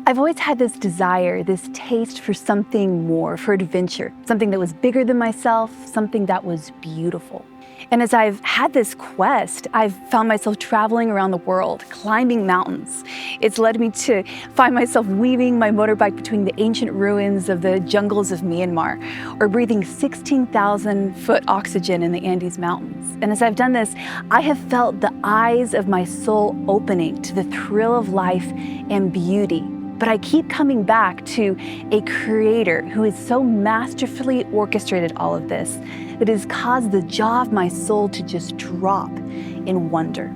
I've always had this desire, this taste for something more, for adventure, something that was bigger than myself, something that was beautiful. And as I've had this quest, I've found myself traveling around the world, climbing mountains. It's led me to find myself weaving my motorbike between the ancient ruins of the jungles of Myanmar, or breathing 16,000-foot oxygen in the Andes Mountains. And as I've done this, I have felt the eyes of my soul opening to the thrill of life and beauty. But I keep coming back to a creator who has so masterfully orchestrated all of this that has caused the jaw of my soul to just drop in wonder.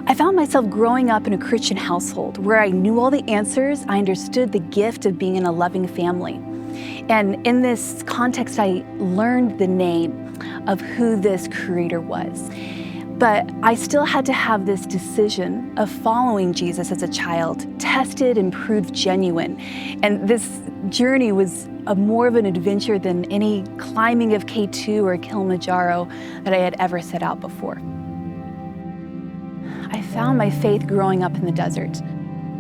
I found myself growing up in a Christian household where I knew all the answers. I understood the gift of being in a loving family. And in this context, I learned the name of who this creator was. But I still had to have this decision of following Jesus as a child, tested and proved genuine. And this journey was more of an adventure than any climbing of K2 or Kilimanjaro that I had ever set out before. I found my faith growing up in the desert.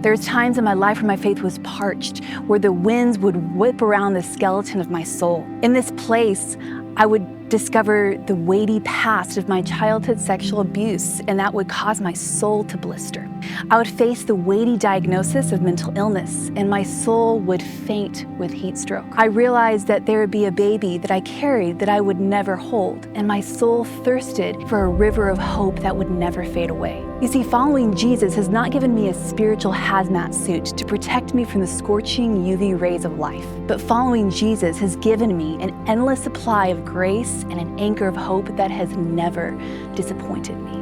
There were times in my life where my faith was parched, where the winds would whip around the skeleton of my soul. In this place, I would discover the weighty past of my childhood sexual abuse, and that would cause my soul to blister. I would face the weighty diagnosis of mental illness, and my soul would faint with heat stroke. I realized that there would be a baby that I carried that I would never hold, and my soul thirsted for a river of hope that would never fade away. You see, following Jesus has not given me a spiritual hazmat suit to protect me from the scorching UV rays of life, but following Jesus has given me an endless supply of grace and an anchor of hope that has never disappointed me.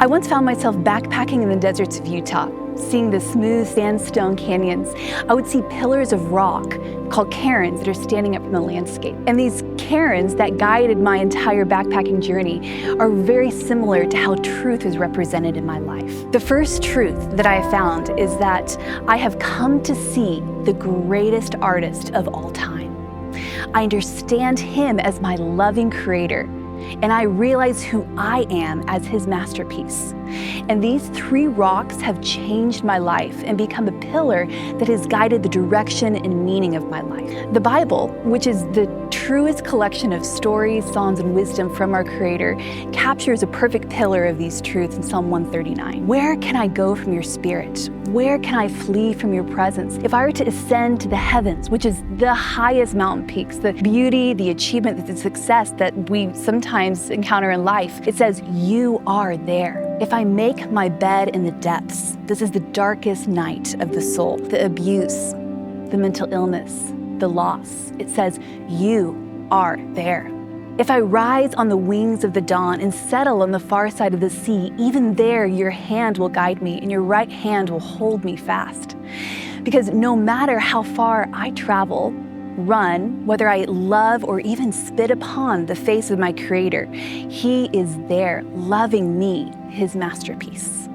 I once found myself backpacking in the deserts of Utah, seeing the smooth sandstone canyons. I would see pillars of rock called cairns that are standing up from the landscape. And these cairns that guided my entire backpacking journey are very similar to how truth is represented in my life. The first truth that I have found is that I have come to see the greatest artist of all time. I understand him as my loving creator, and I realize who I am as his masterpiece. And these three rocks have changed my life and become a pillar that has guided the direction and meaning of my life. The Bible, which is the truest collection of stories, songs, and wisdom from our Creator, captures a perfect pillar of these truths in Psalm 139. Where can I go from your spirit? Where can I flee from your presence? If I were to ascend to the heavens, which is the highest mountain peaks, the beauty, the achievement, the success that we sometimes encounter in life, it says, you are there. If I make my bed in the depths, this is the darkest night of the soul, the abuse, the mental illness, the loss. It says, you are there. If I rise on the wings of the dawn and settle on the far side of the sea, even there your hand will guide me and your right hand will hold me fast. Because no matter how far I travel, run, whether I love or even spit upon the face of my Creator, He is there loving me, His masterpiece.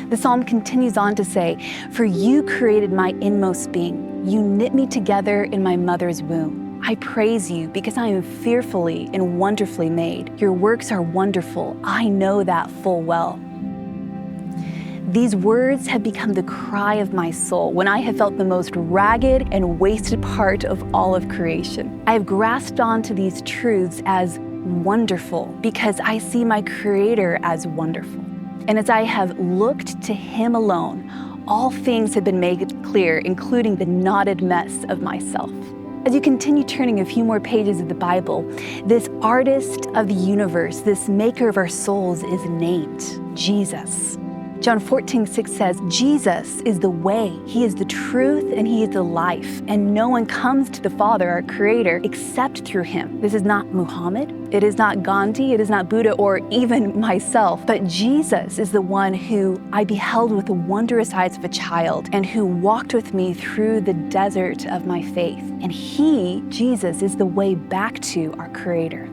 The psalm continues on to say, for you created my inmost being. You knit me together in my mother's womb. I praise you because I am fearfully and wonderfully made. Your works are wonderful. I know that full well. These words have become the cry of my soul when I have felt the most ragged and wasted part of all of creation. I have grasped onto these truths as wonderful because I see my Creator as wonderful. And as I have looked to Him alone, all things have been made clear, including the knotted mess of myself. As you continue turning a few more pages of the Bible, this artist of the universe, this maker of our souls, is named Jesus. John 14:6 says, Jesus is the way, He is the truth, and He is the life. And no one comes to the Father, our Creator, except through Him. This is not Muhammad, it is not Gandhi, it is not Buddha, or even myself. But Jesus is the one who I beheld with the wondrous eyes of a child and who walked with me through the desert of my faith. And He, Jesus, is the way back to our Creator.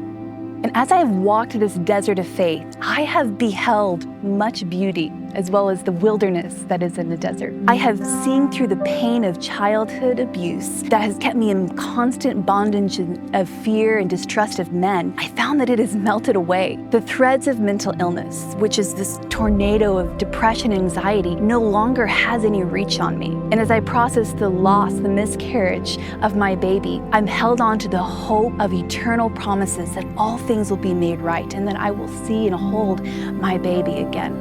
And as I have walked this desert of faith, I have beheld much beauty. as well as the wilderness that is in the desert. I have seen through the pain of childhood abuse that has kept me in constant bondage of fear and distrust of men. I found that it has melted away. The threads of mental illness, which is this tornado of depression and anxiety, no longer has any reach on me. And as I process the loss, the miscarriage of my baby, I'm held on to the hope of eternal promises that all things will be made right and that I will see and hold my baby again.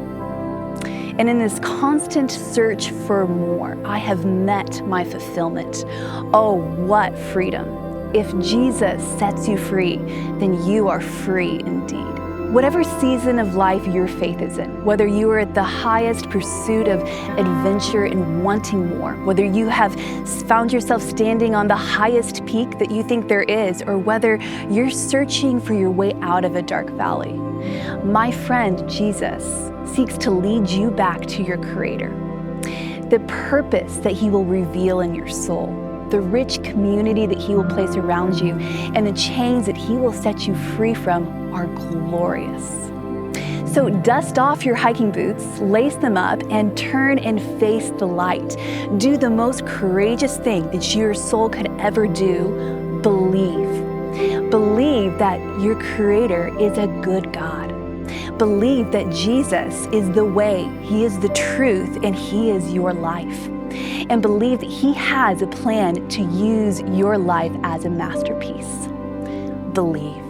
And in this constant search for more, I have met my fulfillment. Oh, what freedom. If Jesus sets you free, then you are free indeed. Whatever season of life your faith is in, whether you are at the highest pursuit of adventure and wanting more, whether you have found yourself standing on the highest peak that you think there is, or whether you're searching for your way out of a dark valley, my friend Jesus seeks to lead you back to your Creator, the purpose that He will reveal in your soul, the rich community that He will place around you, and the chains that He will set you free from are glorious. So dust off your hiking boots, lace them up, and turn and face the light. Do the most courageous thing that your soul could ever do: believe. Believe that your Creator is a good God. Believe that Jesus is the way, He is the truth, and He is your life. And believe that He has a plan to use your life as a masterpiece. Believe.